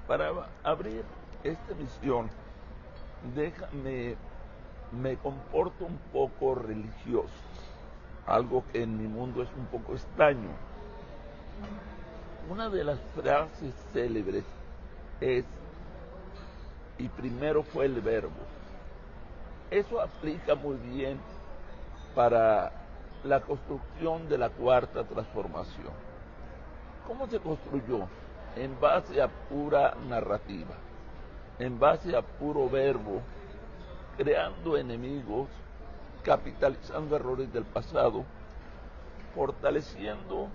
Para abrir esta emisión, déjame, me comporto un poco religioso, algo que en mi mundo es un poco extraño. Una de las frases célebres es, y primero fue el verbo. Eso aplica muy bien para la construcción de la cuarta transformación. ¿Cómo se construyó? En base a pura narrativa, en base a puro verbo, creando enemigos, capitalizando errores del pasado, fortaleciendo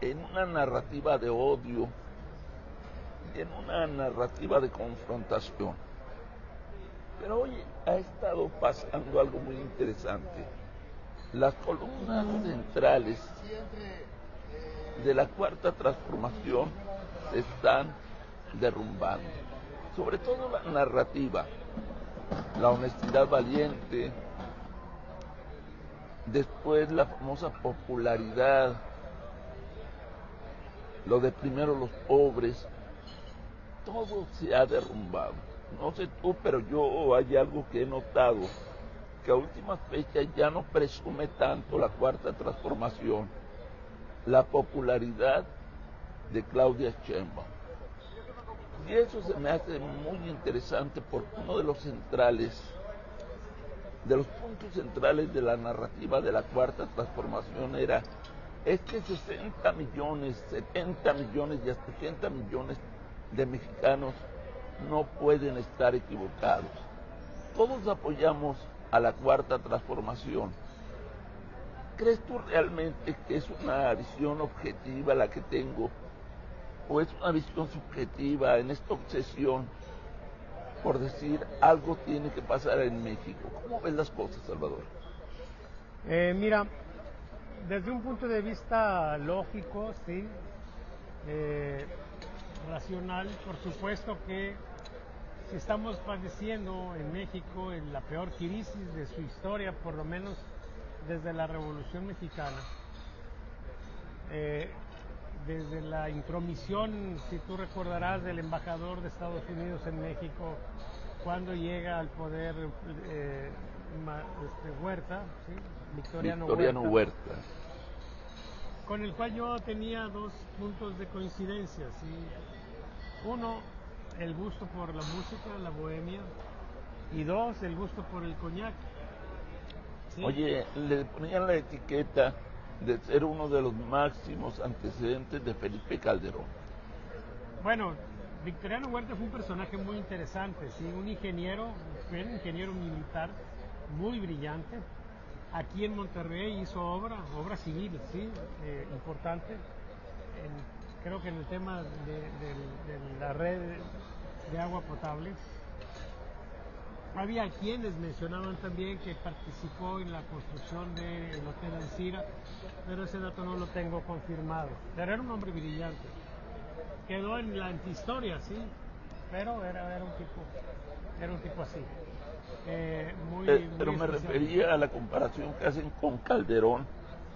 en una narrativa de odio y en una narrativa de confrontación. Pero hoy ha estado pasando algo muy interesante. Las columnas centrales de la cuarta transformación se están derrumbando. Sobre todo la narrativa, la honestidad valiente, después la famosa popularidad, lo de primero los pobres, todo se ha derrumbado. No sé tú, pero yo hay algo que he notado, que a últimas fechas ya no presume tanto la cuarta transformación, la popularidad de Claudia Sheinbaum. Y eso se me hace muy interesante porque uno de los puntos centrales de la narrativa de la cuarta transformación era es que 60 millones, 70 millones y hasta 80 millones de mexicanos no pueden estar equivocados. Todos apoyamos a la cuarta transformación. ¿Crees tú realmente que es una visión objetiva la que tengo? ¿O es una visión subjetiva en esta obsesión por decir algo tiene que pasar en México? ¿Cómo ves las cosas, Salvador? Mira, desde un punto de vista lógico, sí, racional, por supuesto que si estamos padeciendo en México en la peor crisis de su historia, por lo menos desde la Revolución Mexicana, desde la intromisión, si tú recordarás, del embajador de Estados Unidos en México, cuando llega al poder Huerta, ¿sí? Victoriano Huerta, con el cual yo tenía dos puntos de coincidencia, ¿sí? Uno, el gusto por la música, la bohemia, y dos, el gusto por el coñac. ¿Sí? Oye, le ponían la etiqueta de ser uno de los máximos antecedentes de Felipe Calderón. Bueno, Victoriano Huerta fue un personaje muy interesante, ¿sí? Un ingeniero militar muy brillante. Aquí en Monterrey hizo obra civil, ¿sí? Importante. Creo que en el tema de la red de agua potable. Había quienes mencionaban también que participó en la construcción del Hotel Alcira, pero ese dato no lo tengo confirmado. Pero era un hombre brillante. Quedó en la antihistoria, sí, pero era un tipo así. Pero me refería a la comparación que hacen con Calderón,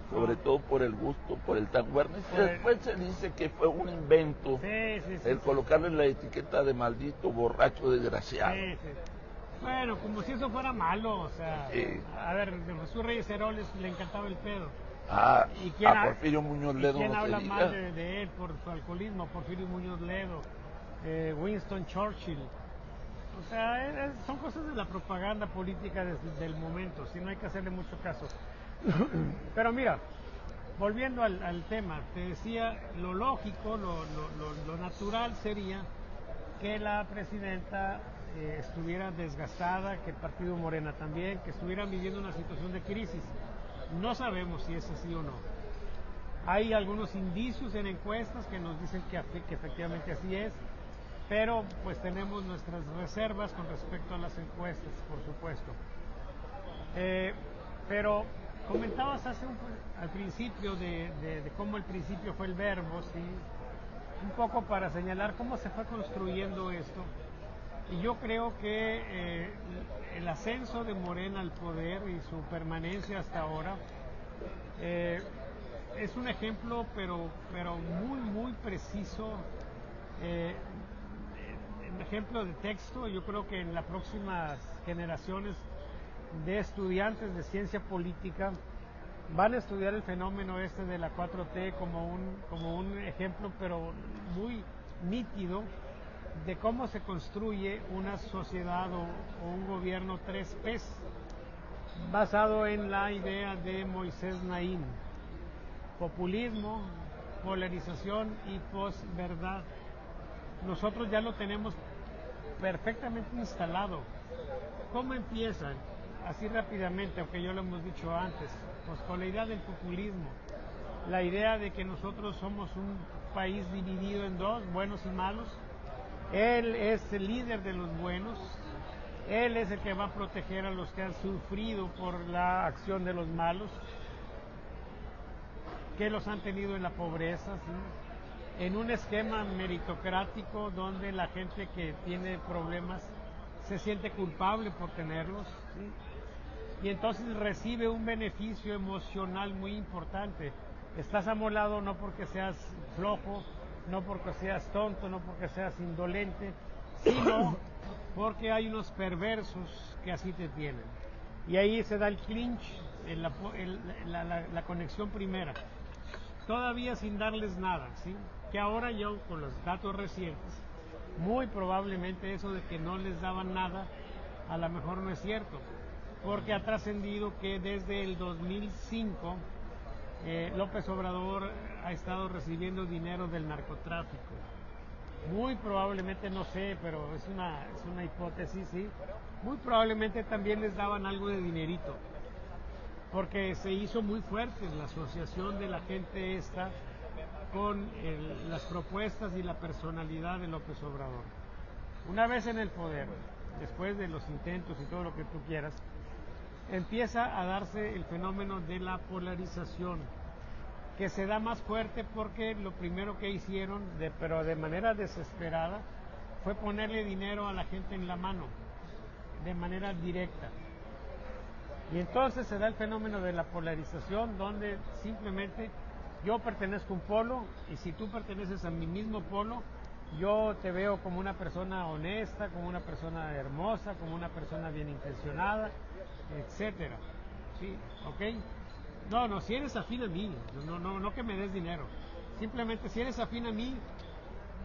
sobre todo por el gusto, por el tanguarnes. Después se dice que fue un invento el colocarle la etiqueta de maldito, borracho, desgraciado. Bueno, como si eso fuera malo, o sea, a ver, Jesús Reyes Heroles le encantaba el pedo. A Porfirio Muñoz Ledo. ¿Quién habla mal de él por su alcoholismo? Porfirio Muñoz Ledo, Winston Churchill. O sea, son cosas de la propaganda política del momento, si no hay que hacerle mucho caso. Pero mira, volviendo al tema, te decía, lo lógico, lo natural sería que la presidenta estuviera desgastada, que el partido Morena también, que estuvieran viviendo una situación de crisis. No sabemos si es así o no. Hay algunos indicios en encuestas que nos dicen que efectivamente así es, pero pues tenemos nuestras reservas con respecto a las encuestas, por supuesto. Pero comentabas al principio de cómo el principio fue el verbo, ¿sí? Un poco para señalar cómo se fue construyendo esto. Y yo creo que el ascenso de Morena al poder y su permanencia hasta ahora es un ejemplo, pero muy, muy preciso ejemplo de texto. Yo creo que en las próximas generaciones de estudiantes de ciencia política van a estudiar el fenómeno este de la 4T como un ejemplo, pero muy nítido, de cómo se construye una sociedad o un gobierno 3Ps, basado en la idea de Moisés Naim: populismo, polarización y posverdad. Nosotros ya lo tenemos perfectamente instalado. ¿Cómo empiezan? Así rápidamente, aunque ya lo hemos dicho antes, pues con la idea del populismo, la idea de que nosotros somos un país dividido en dos, buenos y malos. Él es el líder de los buenos, él es el que va a proteger a los que han sufrido por la acción de los malos, que los han tenido en la pobreza, ¿sí? En un esquema meritocrático donde la gente que tiene problemas se siente culpable por tenerlos, ¿sí? Y entonces recibe un beneficio emocional muy importante. Estás amolado no porque seas flojo, no porque seas tonto, no porque seas indolente, sino porque hay unos perversos que así te tienen. Y ahí se da el clinch, la conexión primera, todavía sin darles nada, ¿sí? Que ahora yo, con los datos recientes, muy probablemente eso de que no les daban nada, a lo mejor no es cierto, porque ha trascendido que desde el 2005 López Obrador ha estado recibiendo dinero del narcotráfico. Muy probablemente, no sé, pero es una hipótesis, ¿sí? Muy probablemente también les daban algo de dinerito, porque se hizo muy fuerte la asociación de la gente esta con las propuestas y la personalidad de López Obrador. Una vez en el poder, después de los intentos y todo lo que tú quieras, empieza a darse el fenómeno de la polarización, que se da más fuerte porque lo primero que hicieron, pero de manera desesperada, fue ponerle dinero a la gente en la mano, de manera directa. Y entonces se da el fenómeno de la polarización, donde simplemente yo pertenezco a un polo, y si tú perteneces a mi mismo polo, yo te veo como una persona honesta, como una persona hermosa, como una persona bien intencionada, etcétera. ¿Sí? ¿Ok? No, si eres afín a mí, no que me des dinero. Simplemente si eres afín a mí,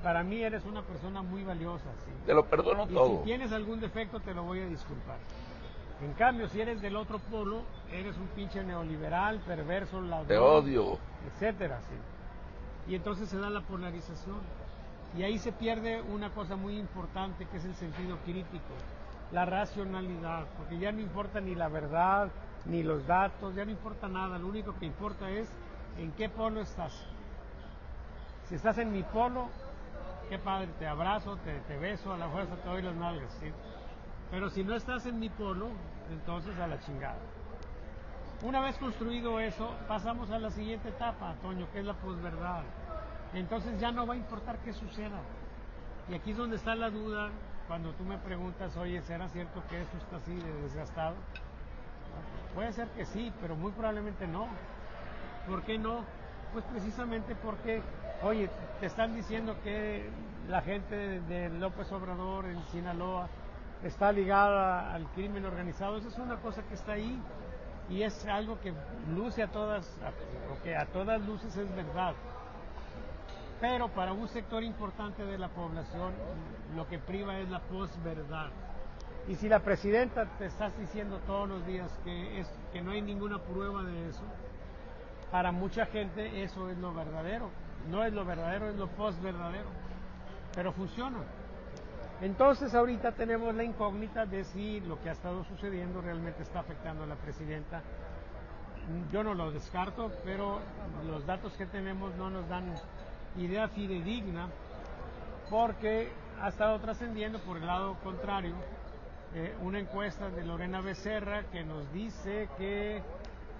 para mí eres una persona muy valiosa, ¿sí? Te lo perdono y todo. Si tienes algún defecto, te lo voy a disculpar. En cambio, si eres del otro polo, eres un pinche neoliberal, perverso, ladrón, Te odio, etcétera, ¿sí? Y entonces se da la polarización. Y ahí se pierde una cosa muy importante, que es el sentido crítico, la racionalidad, porque ya no importa ni la verdad, ni los datos, ya no importa nada. Lo único que importa es en qué polo estás. Si estás en mi polo, qué padre, te abrazo, te beso, a la fuerza te doy las nalgas, ¿sí? Pero si no estás en mi polo, entonces a la chingada. Una vez construido eso, pasamos a la siguiente etapa, Toño, que es la posverdad. Entonces ya no va a importar qué suceda. Y aquí es donde está la duda, cuando tú me preguntas, oye, ¿será cierto que esto está así de desgastado? Puede ser que sí, pero muy probablemente no. ¿Por qué no? Pues precisamente porque, oye, te están diciendo que la gente de López Obrador en Sinaloa está ligada al crimen organizado. Esa es una cosa que está ahí y es algo que luce o que a todas luces es verdad. Pero para un sector importante de la población, lo que priva es la posverdad. Y si la presidenta te estás diciendo todos los días que no hay ninguna prueba de eso, para mucha gente eso es lo verdadero. No es lo verdadero, es lo posverdadero. Pero funciona. Entonces ahorita tenemos la incógnita de si lo que ha estado sucediendo realmente está afectando a la presidenta. Yo no lo descarto, pero los datos que tenemos no nos dan idea fidedigna, porque ha estado trascendiendo por el lado contrario una encuesta de Lorena Becerra que nos dice que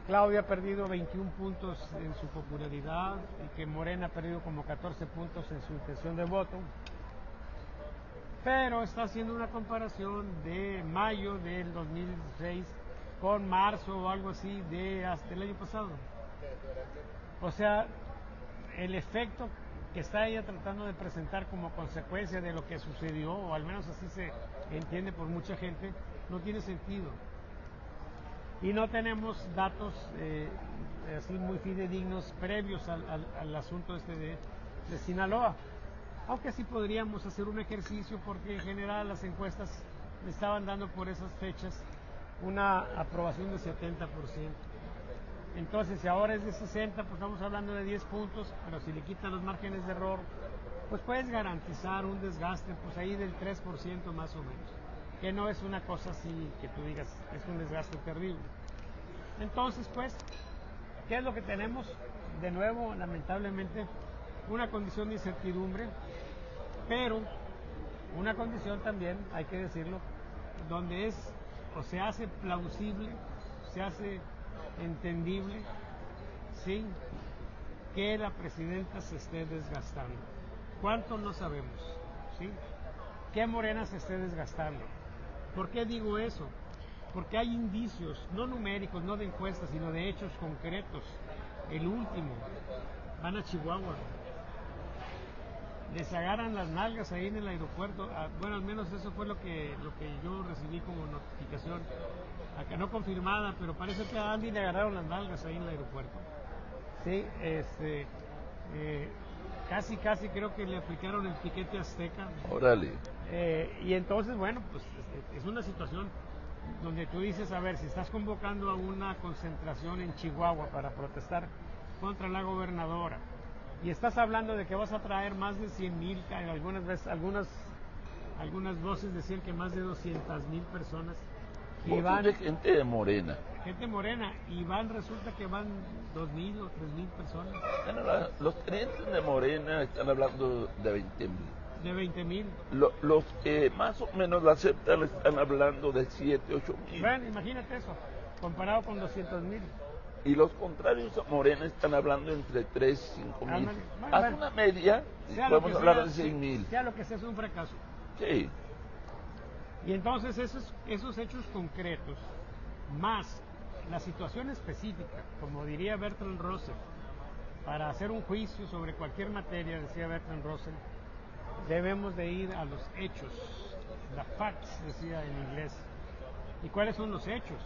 Claudia ha perdido 21 puntos en su popularidad y que Morena ha perdido como 14 puntos en su intención de voto. Pero está haciendo una comparación de mayo del 2016 con marzo o algo así de hasta el año pasado. O sea, el efecto que está ella tratando de presentar como consecuencia de lo que sucedió, o al menos así se entiende por mucha gente, no tiene sentido. Y no tenemos datos así muy fidedignos previos al asunto de Sinaloa. Aunque sí podríamos hacer un ejercicio, porque en general las encuestas me estaban dando por esas fechas una aprobación de 70%. Entonces, si ahora es de 60, pues estamos hablando de 10 puntos, pero si le quitan los márgenes de error, pues puedes garantizar un desgaste pues ahí del 3% más o menos, que no es una cosa así que tú digas, es un desgaste terrible. Entonces, pues, ¿qué es lo que tenemos? De nuevo, lamentablemente, una condición de incertidumbre, pero una condición también, hay que decirlo, donde es o se hace plausible, se hace entendible, sí, que la presidenta se esté desgastando. ¿Cuánto? No sabemos, sí. ¿Qué Morena se esté desgastando? ¿Por qué digo eso? Porque hay indicios, no numéricos, no de encuestas, sino de hechos concretos. El último, van a Chihuahua, les agarran las nalgas ahí en el aeropuerto. Bueno, al menos eso fue lo que yo recibí como notificación, acá no confirmada, pero parece que a Andy le agarraron las nalgas ahí en el aeropuerto. Sí, casi creo que le aplicaron el piquete azteca. Órale. Y entonces, bueno, pues es una situación donde tú dices, a ver, si estás convocando a una concentración en Chihuahua para protestar contra la gobernadora, y estás hablando de que vas a traer más de 100,000, algunas veces, algunas voces decían que más de 200,000 personas, y van de gente morena. Gente morena, y resulta que van 2,000 o 3,000 personas. Bueno, los clientes de Morena están hablando de 20,000. De 20,000. Los que más o menos la aceptan están hablando de 7, 8,000. Bueno, imagínate eso, comparado con 200,000. Y los contrarios a Morena están hablando entre 3 y 5,000. Haz una media y podemos hablar de 6,000. Sea lo que sea, es un fracaso. Sí. Y entonces esos hechos concretos, más la situación específica, como diría Bertrand Russell, para hacer un juicio sobre cualquier materia, decía Bertrand Russell, debemos de ir a los hechos, the facts, decía en inglés. ¿Y cuáles son los hechos?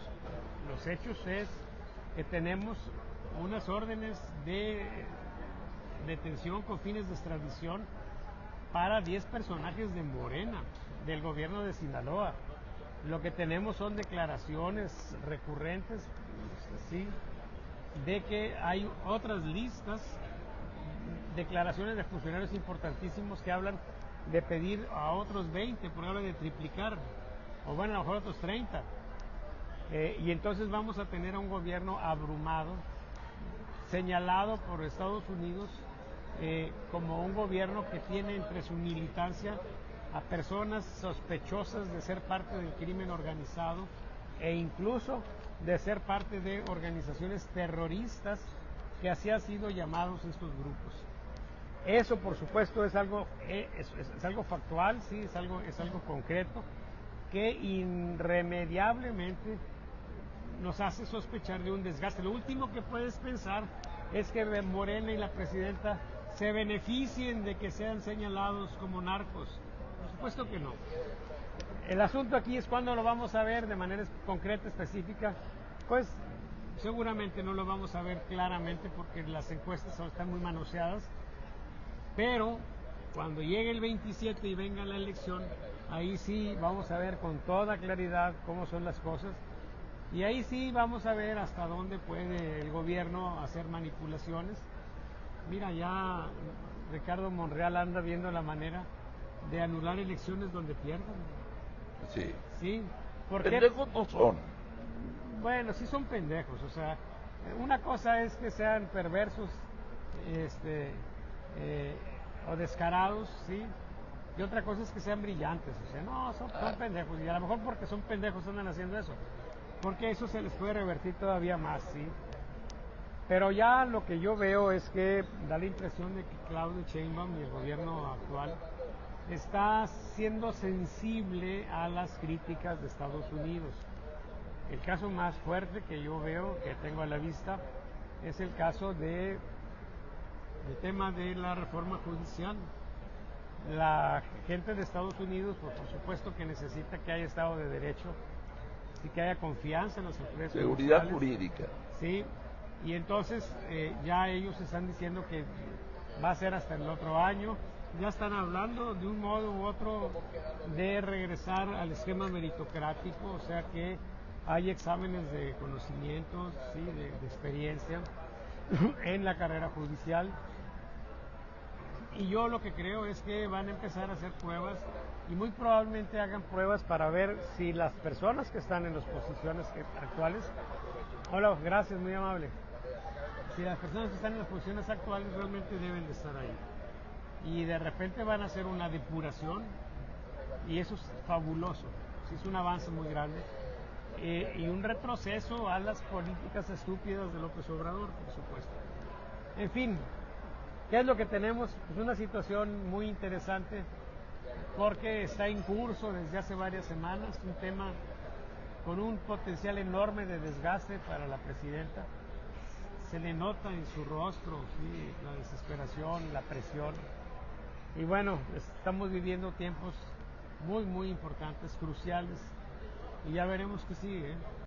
Los hechos es que tenemos unas órdenes de detención con fines de extradición para 10 personajes de Morena, del gobierno de Sinaloa. Lo que tenemos son declaraciones recurrentes, ¿sí?, de que hay otras listas, declaraciones de funcionarios importantísimos que hablan de pedir a otros 20, por ejemplo, de triplicar, o bueno, a lo mejor otros 30. Y entonces vamos a tener a un gobierno abrumado, señalado por Estados Unidos como un gobierno que tiene entre su militancia a personas sospechosas de ser parte del crimen organizado e incluso de ser parte de organizaciones terroristas, que así han sido llamados estos grupos. Eso, por supuesto, es algo factual, sí, es algo concreto, que irremediablemente nos hace sospechar de un desgaste. Lo último que puedes pensar es que Morena y la presidenta se beneficien de que sean señalados como narcos. Por supuesto que no. El asunto aquí es cuándo lo vamos a ver de manera concreta, específica. Pues seguramente no lo vamos a ver claramente porque las encuestas están muy manoseadas, pero cuando llegue el 27 y venga la elección, ahí sí vamos a ver con toda claridad cómo son las cosas, y ahí sí vamos a ver hasta dónde puede el gobierno hacer manipulaciones. Mira, ya Ricardo Monreal anda viendo la manera de anular elecciones donde pierdan. Sí. Sí. ¿Por qué? Pendejos no son. Bueno, sí son pendejos. O sea, una cosa es que sean perversos, o descarados, sí. Y otra cosa es que sean brillantes. O sea, no, son pendejos. Y a lo mejor porque son pendejos andan haciendo eso. Porque eso se les puede revertir todavía más, sí. Pero ya lo que yo veo es que da la impresión de que Claudio Sheinbaum y el gobierno actual está siendo sensible a las críticas de Estados Unidos. El caso más fuerte que yo veo, que tengo a la vista, es el caso de el tema de la reforma judicial. La gente de Estados Unidos, pues, por supuesto que necesita que haya Estado de Derecho y que haya confianza en las autoridades Seguridad judiciales. jurídica. Sí, y entonces ya ellos están diciendo que va a ser hasta el otro año. Ya están hablando de un modo u otro de regresar al esquema meritocrático, o sea que hay exámenes de conocimientos, ¿sí? de experiencia en la carrera judicial. Y yo lo que creo es que van a empezar a hacer pruebas y muy probablemente hagan pruebas para ver si las personas que están en las posiciones actuales, hola, gracias, muy amable, si las personas que están en las posiciones actuales realmente deben de estar ahí. Y de repente van a hacer una depuración y eso es fabuloso, sí, es un avance muy grande y un retroceso a las políticas estúpidas de López Obrador, por supuesto. En fin, ¿qué es lo que tenemos? Pues una situación muy interesante porque está en curso desde hace varias semanas, un tema con un potencial enorme de desgaste para la presidenta. Se le nota en su rostro, ¿sí? La desesperación, la presión. Y bueno, estamos viviendo tiempos muy, muy importantes, cruciales, y ya veremos qué sigue, ¿eh?